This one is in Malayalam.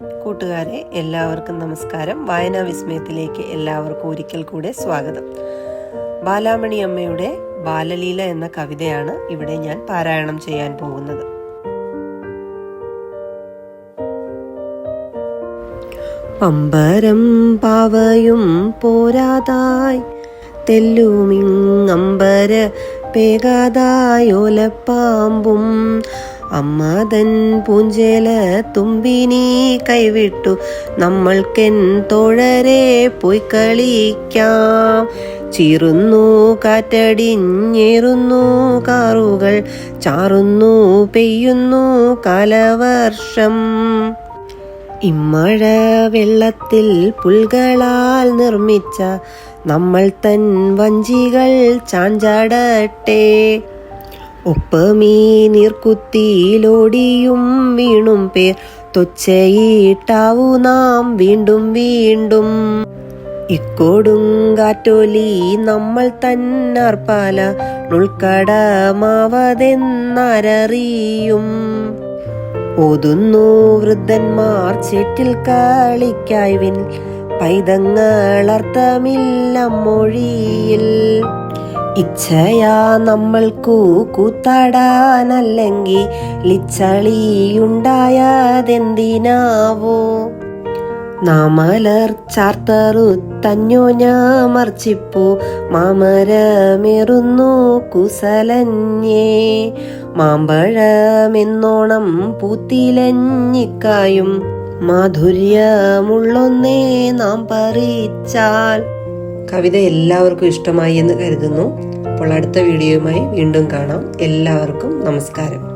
കൂട്ടുകാരെ, എല്ലാവർക്കും നമസ്കാരം. വായനാ വിസ്മയത്തിലേക്ക് എല്ലാവർക്കും ഒരിക്കൽ കൂടെ സ്വാഗതം. ബാലാമണി അമ്മയുടെ ബാലലീല എന്ന കവിതയാണ് ഇവിടെ ഞാൻ പാരായണം ചെയ്യാൻ പോകുന്നത്. പമ്പരം പാവയും പോരാതായി തെല്ലുമിങ്ങമ്പര പേകാതായോലപ്പാമ്പും അമ്മതൻ പൂഞ്ചേല തുമ്പിനി കൈവിട്ടു നമ്മൾക്കെൻ തോഴരെ പോയി കളിക്കാം. ചീറുന്നു കാറ്റടിഞ്ഞേറുന്നു കാറുകൾ ചാറുന്നു പെയ്യുന്നു കാലവർഷം. ഇമ്മഴ വെള്ളത്തിൽ പുൽകളാൽ നിർമ്മിച്ച നമ്മൾ തൻ വഞ്ചികൾ ചാഞ്ചാടട്ടെ. ഒപ്പമീ നീർക്കുത്തിയിലോടിയും വീണും പേർ തൊച്ചയിട്ടാവു നാം വീണ്ടും വീണ്ടും. ഇക്കൊടുങ്കാറ്റൊലി നമ്മൾ തന്നാർപ്പാല ഉൾക്കടമാവതെന്നറിയും. ഓതുന്നു വൃദ്ധന്മാർ ചേറ്റിൽ കളിക്കായ്വിൻ പൈതങ്ങളർത്ഥമില്ല മൊഴിയിൽ. ഇച്ഛയാ നമ്മൾക്കു കൂത്താടാനല്ലെങ്കിൽ ലിച്ചളിയുണ്ടായതെന്തിനാവോ. നാമലർ ചാർത്തറു തഞ്ഞോഞ്ഞമർച്ചിപ്പു മാമരമേറുന്നു കുസലന്യേ. മാമ്പഴമെന്നോണം പൂത്തിലഞ്ഞിക്കായും മാധുര്യമുള്ളൊന്നേ നാം പറിച്ചാൽ. കവിത എല്ലാവർക്കും ഇഷ്ടമായി എന്ന് കരുതുന്നു. അപ്പോൾ അടുത്ത വീഡിയോയുമായി വീണ്ടും കാണാം. എല്ലാവർക്കും നമസ്കാരം.